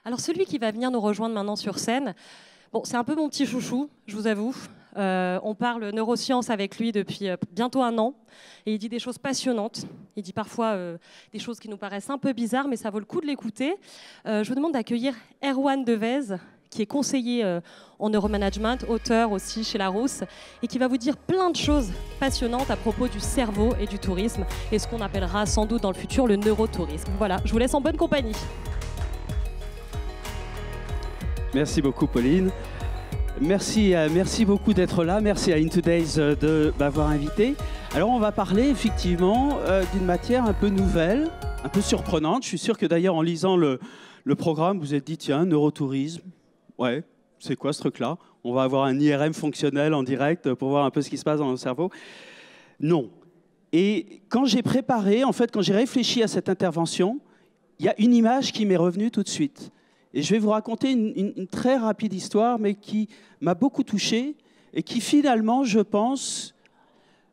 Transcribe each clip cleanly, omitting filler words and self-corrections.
Alors celui qui va venir nous rejoindre maintenant sur scène, bon, c'est un peu mon petit chouchou, je vous avoue. On parle neurosciences avec lui depuis bientôt un an et il dit des choses passionnantes. Il dit parfois des choses qui nous paraissent un peu bizarres, mais ça vaut le coup de l'écouter. Je vous demande d'accueillir Erwan Devez, qui est conseiller en neuromanagement, auteur aussi chez Larousse, et qui va vous dire plein de choses passionnantes à propos du cerveau et du tourisme, et ce qu'on appellera sans doute dans le futur le neurotourisme. Voilà, je vous laisse en bonne compagnie. Merci beaucoup, Pauline. Merci beaucoup d'être là. Merci à InToDays de m'avoir invité. Alors, on va parler effectivement d'une matière un peu nouvelle, un peu surprenante. Je suis sûr que d'ailleurs, en lisant le programme, vous vous êtes dit, tiens, neurotourisme, ouais, c'est quoi ce truc-là? On va avoir un IRM fonctionnel en direct pour voir un peu ce qui se passe dans le cerveau. Non. Et quand j'ai préparé, en fait, quand j'ai réfléchi à cette intervention, il y a une image qui m'est revenue tout de suite. Et je vais vous raconter une très rapide histoire, mais qui m'a beaucoup touché et qui finalement, je pense,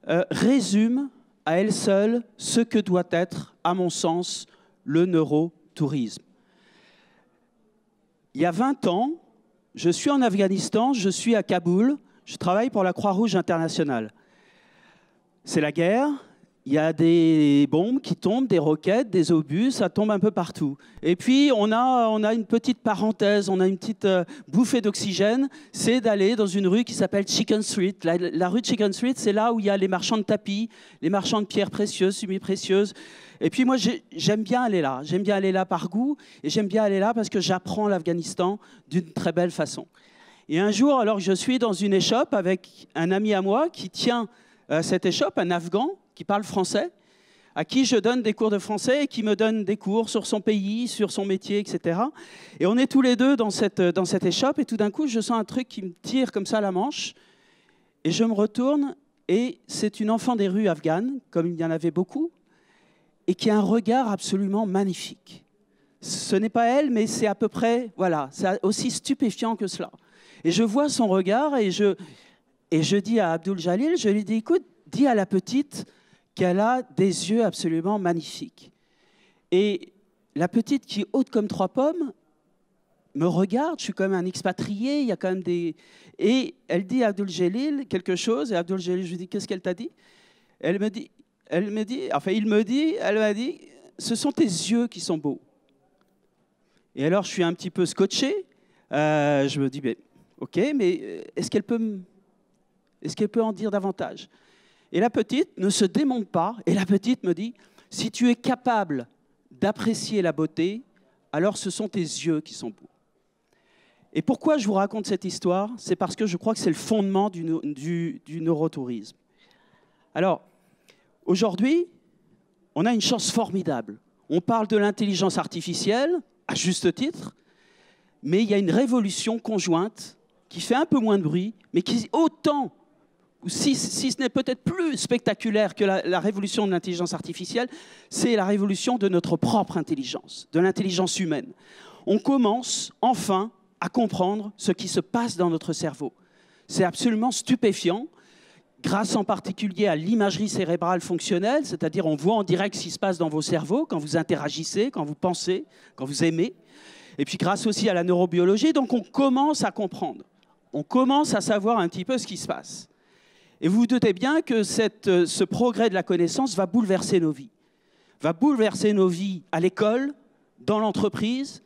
résume à elle seule ce que doit être, à mon sens, le neurotourisme. Il y a 20 ans, je suis en Afghanistan, je suis à Kaboul, je travaille pour la Croix-Rouge internationale. C'est la guerre. Il y a des bombes qui tombent, des roquettes, des obus, ça tombe un peu partout. Et puis, on a une petite parenthèse, on a une petite bouffée d'oxygène, c'est d'aller dans une rue qui s'appelle Chicken Street. La rue de Chicken Street, c'est là où il y a les marchands de tapis, les marchands de pierres précieuses, semi-précieuses. Et puis moi, j'aime bien aller là. J'aime bien aller là par goût, et j'aime bien aller là parce que j'apprends l'Afghanistan d'une très belle façon. Et un jour, alors que je suis dans une échoppe avec un ami à moi qui tient cette échoppe, un Afghan, qui parle français, à qui je donne des cours de français et qui me donne des cours sur son pays, sur son métier, etc. Et on est tous les deux dans cette échoppe et tout d'un coup, je sens un truc qui me tire comme ça à la manche et je me retourne et c'est une enfant des rues afghanes, comme il y en avait beaucoup, et qui a un regard absolument magnifique. Ce n'est pas elle, mais c'est à peu près, voilà, c'est aussi stupéfiant que cela. Et je vois son regard et je dis à Abdul Jalil, je lui dis, écoute, dis à la petite qu'elle a des yeux absolument magnifiques. Et la petite qui est haute comme 3 pommes me regarde, je suis comme un expatrié, il y a quand même des... Et elle dit à Abdul Jalil quelque chose, et Abdul Jalil, je lui dis, qu'est-ce qu'elle t'a dit? Elle m'a dit, elle m'a dit, ce sont tes yeux qui sont beaux. Et alors, je suis un petit peu scotché, je me dis, mais, ok, mais est-ce qu'elle peut en dire davantage? Et la petite ne se démonte pas, et la petite me dit, si tu es capable d'apprécier la beauté, alors ce sont tes yeux qui sont beaux. Et pourquoi je vous raconte cette histoire? C'est parce que je crois que c'est le fondement du neurotourisme. Alors, aujourd'hui, on a une chance formidable. On parle de l'intelligence artificielle, à juste titre, mais il y a une révolution conjointe qui fait un peu moins de bruit, mais qui est autant... Si ce n'est peut-être plus spectaculaire que la révolution de l'intelligence artificielle, c'est la révolution de notre propre intelligence, de l'intelligence humaine. On commence enfin à comprendre ce qui se passe dans notre cerveau. C'est absolument stupéfiant, grâce en particulier à l'imagerie cérébrale fonctionnelle, c'est-à-dire on voit en direct ce qui se passe dans vos cerveaux quand vous interagissez, quand vous pensez, quand vous aimez. Et puis grâce aussi à la neurobiologie, donc on commence à comprendre. On commence à savoir un petit peu ce qui se passe. Et vous vous doutez bien que ce progrès de la connaissance va bouleverser nos vies. Va bouleverser nos vies à l'école, dans l'entreprise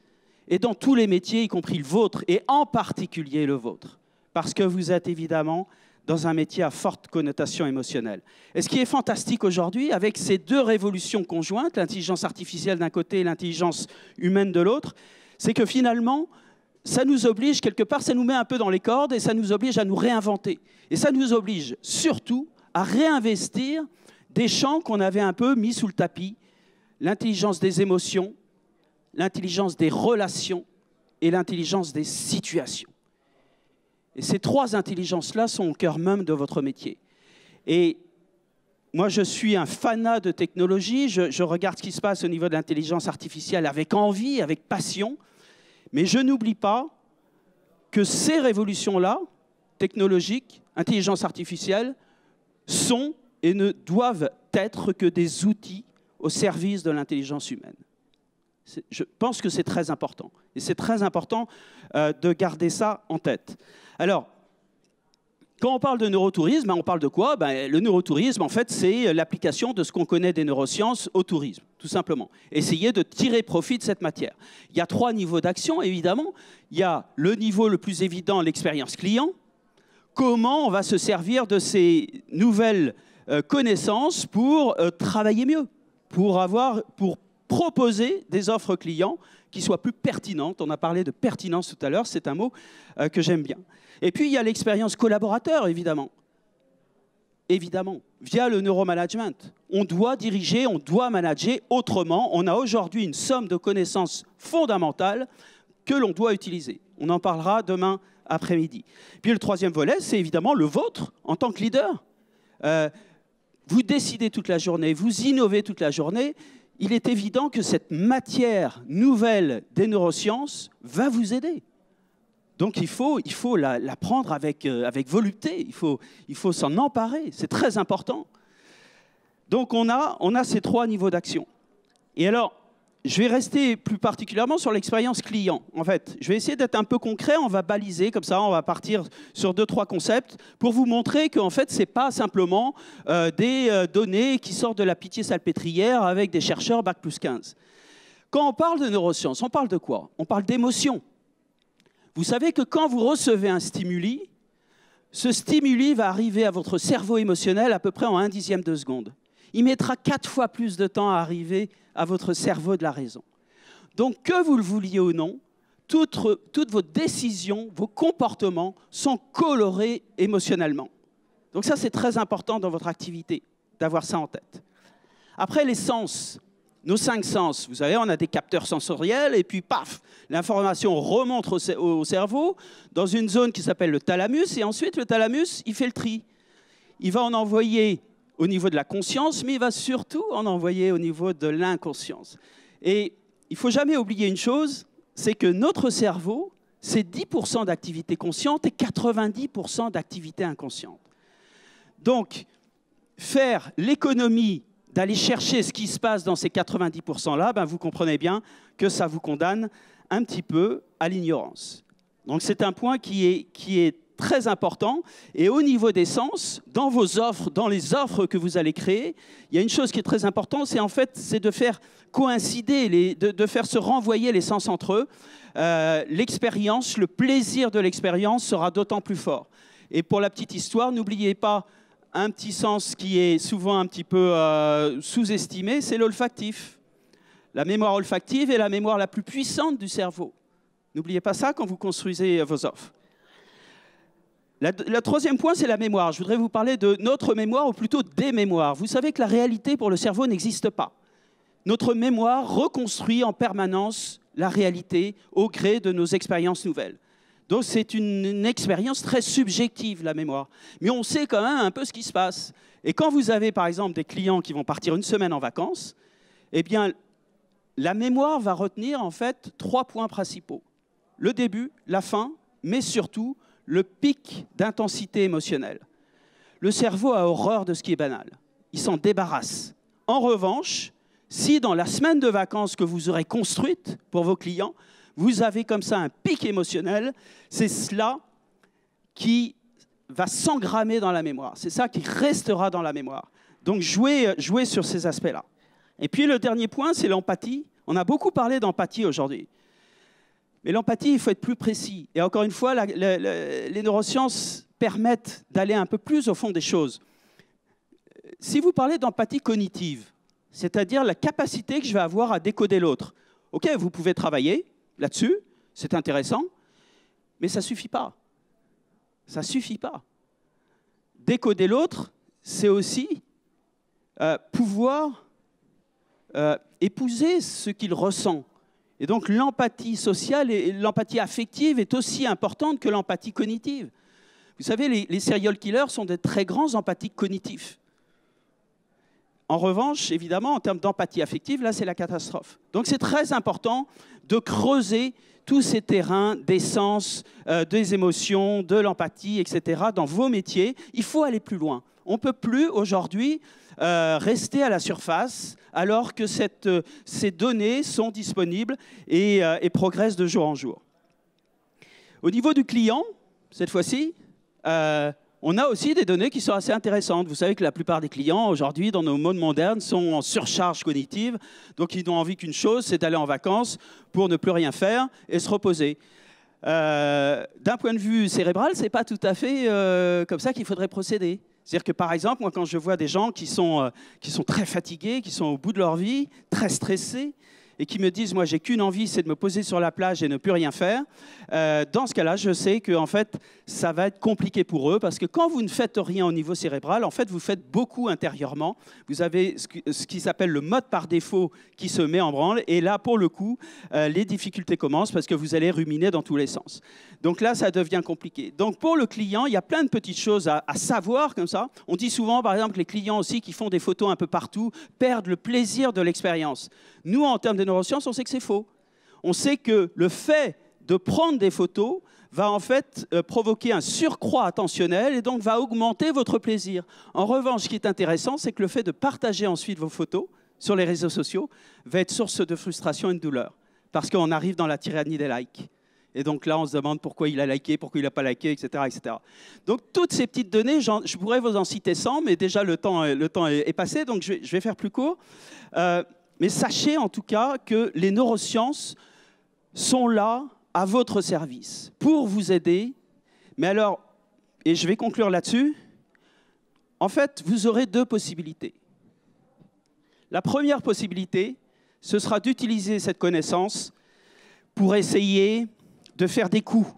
et dans tous les métiers, y compris le vôtre, et en particulier le vôtre. Parce que vous êtes évidemment dans un métier à forte connotation émotionnelle. Et ce qui est fantastique aujourd'hui, avec ces deux révolutions conjointes, l'intelligence artificielle d'un côté et l'intelligence humaine de l'autre, c'est que finalement, ça nous oblige, quelque part, ça nous met un peu dans les cordes et ça nous oblige à nous réinventer. Et ça nous oblige surtout à réinvestir des champs qu'on avait un peu mis sous le tapis, l'intelligence des émotions, l'intelligence des relations et l'intelligence des situations. Et ces 3 intelligences-là sont au cœur même de votre métier. Et moi, je suis un fanat de technologie, je regarde ce qui se passe au niveau de l'intelligence artificielle avec envie, avec passion. Mais je n'oublie pas que ces révolutions-là, technologiques, intelligence artificielle, sont et ne doivent être que des outils au service de l'intelligence humaine. Je pense que c'est très important. Et c'est très important de garder ça en tête. Alors, quand on parle de neurotourisme, on parle de quoi? Le neurotourisme, en fait, c'est l'application de ce qu'on connaît des neurosciences au tourisme, tout simplement. Essayer de tirer profit de cette matière. Il y a 3 niveaux d'action, évidemment. Il y a le niveau le plus évident, l'expérience client. Comment on va se servir de ces nouvelles connaissances pour travailler mieux, pour proposer des offres clients qui soient plus pertinentes. On a parlé de pertinence tout à l'heure, c'est un mot que j'aime bien. Et puis, il y a l'expérience collaborateur, évidemment. Évidemment, via le neuromanagement. On doit diriger, on doit manager autrement. On a aujourd'hui une somme de connaissances fondamentales que l'on doit utiliser. On en parlera demain après-midi. Puis le 3e volet, c'est évidemment le vôtre en tant que leader. Vous décidez toute la journée, vous innovez toute la journée. Il est évident que cette matière nouvelle des neurosciences va vous aider. Donc il faut la prendre avec volupté, il faut s'en emparer, c'est très important. Donc on a ces 3 niveaux d'action. Et alors, je vais rester plus particulièrement sur l'expérience client. En fait, je vais essayer d'être un peu concret, on va baliser comme ça, on va partir sur 2-3 concepts pour vous montrer qu'en fait, ce n'est pas simplement des données qui sortent de la Pitié-Salpêtrière avec des chercheurs Bac+15. Quand on parle de neurosciences, on parle de quoi? On parle d'émotion. Vous savez que quand vous recevez un stimuli, ce stimuli va arriver à votre cerveau émotionnel à peu près en 1/10 de seconde. Il mettra 4 fois plus de temps à arriver à votre cerveau de la raison. Donc, que vous le vouliez ou non, toutes vos décisions, vos comportements sont colorés émotionnellement. Donc ça, c'est très important dans votre activité, d'avoir ça en tête. Après, les sens. Nos 5 sens, vous savez, on a des capteurs sensoriels et puis paf, l'information remonte au cerveau dans une zone qui s'appelle le thalamus et ensuite le thalamus, il fait le tri. Il va en envoyer au niveau de la conscience, mais il va surtout en envoyer au niveau de l'inconscience. Et il ne faut jamais oublier une chose, c'est que notre cerveau, c'est 10% d'activité consciente et 90% d'activité inconsciente. Donc, faire l'économie d'aller chercher ce qui se passe dans ces 90%-là, vous comprenez bien que ça vous condamne un petit peu à l'ignorance. Donc c'est un point qui est très important. Et au niveau des sens, dans vos offres, dans les offres que vous allez créer, il y a une chose qui est très importante, c'est de faire coïncider, de faire se renvoyer les sens entre eux. L'expérience, le plaisir de l'expérience sera d'autant plus fort. Et pour la petite histoire, n'oubliez pas un petit sens qui est souvent un petit peu sous-estimé, c'est l'olfactif. La mémoire olfactive est la mémoire la plus puissante du cerveau. N'oubliez pas ça quand vous construisez vos offres. Le 3e point, c'est la mémoire. Je voudrais vous parler de notre mémoire, ou plutôt des mémoires. Vous savez que la réalité pour le cerveau n'existe pas. Notre mémoire reconstruit en permanence la réalité au gré de nos expériences nouvelles. Donc c'est une expérience très subjective, la mémoire. Mais on sait quand même un peu ce qui se passe. Et quand vous avez, par exemple, des clients qui vont partir une semaine en vacances, eh bien, la mémoire va retenir, en fait, 3 points principaux. Le début, la fin, mais surtout, le pic d'intensité émotionnelle. Le cerveau a horreur de ce qui est banal. Il s'en débarrasse. En revanche, si dans la semaine de vacances que vous aurez construite pour vos clients, vous avez comme ça un pic émotionnel, c'est cela qui va s'engrammer dans la mémoire. C'est ça qui restera dans la mémoire. Donc, jouez sur ces aspects-là. Et puis, le dernier point, c'est l'empathie. On a beaucoup parlé d'empathie aujourd'hui. Mais l'empathie, il faut être plus précis. Et encore une fois, les neurosciences permettent d'aller un peu plus au fond des choses. Si vous parlez d'empathie cognitive, c'est-à-dire la capacité que je vais avoir à décoder l'autre, OK, vous pouvez travailler là-dessus, c'est intéressant, mais ça ne suffit pas. Ça ne suffit pas. Décoder l'autre, c'est aussi pouvoir épouser ce qu'il ressent. Et donc l'empathie sociale et l'empathie affective est aussi importante que l'empathie cognitive. Vous savez, les serial killers sont des très grands empathiques cognitifs. En revanche, évidemment, en termes d'empathie affective, là, c'est la catastrophe. Donc, c'est très important de creuser tous ces terrains des sens, des émotions, de l'empathie, etc., dans vos métiers. Il faut aller plus loin. On ne peut plus, aujourd'hui, rester à la surface alors que ces données sont disponibles et progressent de jour en jour. Au niveau du client, cette fois-ci, on a aussi des données qui sont assez intéressantes. Vous savez que la plupart des clients, aujourd'hui, dans nos mondes modernes, sont en surcharge cognitive. Donc, ils n'ont envie qu'une chose, c'est d'aller en vacances pour ne plus rien faire et se reposer. D'un point de vue cérébral, ce n'est pas tout à fait comme ça qu'il faudrait procéder. C'est-à-dire que, par exemple, moi, quand je vois des gens qui sont très fatigués, qui sont au bout de leur vie, très stressés, et qui me disent, moi, j'ai qu'une envie, c'est de me poser sur la plage et ne plus rien faire, dans ce cas-là, je sais que en fait, ça va être compliqué pour eux, parce que quand vous ne faites rien au niveau cérébral, en fait, vous faites beaucoup intérieurement. Vous avez ce qui s'appelle le mode par défaut qui se met en branle, et là, pour le coup, les difficultés commencent, parce que vous allez ruminer dans tous les sens. Donc là, ça devient compliqué. Donc pour le client, il y a plein de petites choses à savoir comme ça. On dit souvent, par exemple, que les clients aussi qui font des photos un peu partout perdent le plaisir de l'expérience. Nous, en termes de neurosciences, on sait que c'est faux. On sait que le fait de prendre des photos va en fait provoquer un surcroît attentionnel et donc va augmenter votre plaisir. En revanche, ce qui est intéressant, c'est que le fait de partager ensuite vos photos sur les réseaux sociaux va être source de frustration et de douleur. Parce qu'on arrive dans la tyrannie des likes. Et donc là, on se demande pourquoi il a liké, pourquoi il n'a pas liké, etc., etc. Donc toutes ces petites données, je pourrais vous en citer 100, mais déjà le temps est passé, donc je vais faire plus court. Mais sachez en tout cas que les neurosciences sont là à votre service pour vous aider. Mais alors, et je vais conclure là-dessus, en fait, vous aurez deux possibilités. La première possibilité, ce sera d'utiliser cette connaissance pour essayer de faire des coups,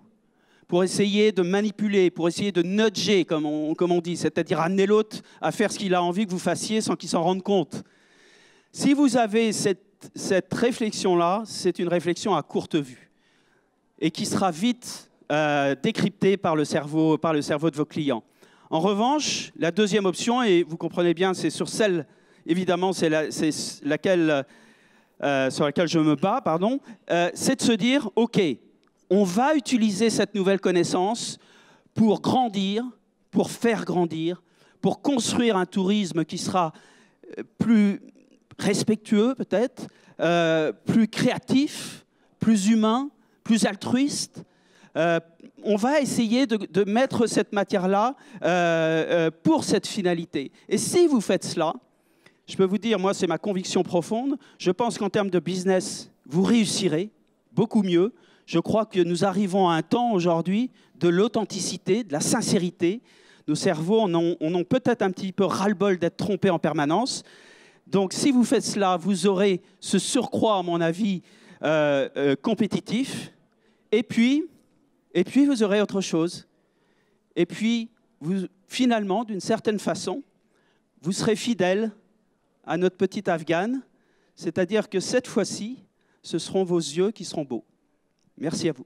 pour essayer de manipuler, pour essayer de nudger, comme on dit, c'est-à-dire amener l'autre à faire ce qu'il a envie que vous fassiez sans qu'il s'en rende compte. Si vous avez cette réflexion-là, c'est une réflexion à courte vue et qui sera vite décryptée par le cerveau de vos clients. En revanche, la deuxième option, et vous comprenez bien, c'est sur celle, évidemment, sur laquelle je me bats, c'est de se dire, OK, on va utiliser cette nouvelle connaissance pour grandir, pour faire grandir, pour construire un tourisme qui sera plus respectueux peut-être, plus créatif, plus humain, plus altruiste. On va essayer de mettre cette matière-là pour cette finalité. Et si vous faites cela, je peux vous dire, moi c'est ma conviction profonde, je pense qu'en termes de business, vous réussirez beaucoup mieux. Je crois que nous arrivons à un temps aujourd'hui de l'authenticité, de la sincérité. Nos cerveaux en ont peut-être un petit peu ras-le-bol d'être trompés en permanence. Donc, si vous faites cela, vous aurez ce surcroît, à mon avis, compétitif. Et puis, vous aurez autre chose. Et puis, finalement, d'une certaine façon, vous serez fidèle à notre petite Afghane. C'est-à-dire que cette fois-ci, ce seront vos yeux qui seront beaux. Merci à vous.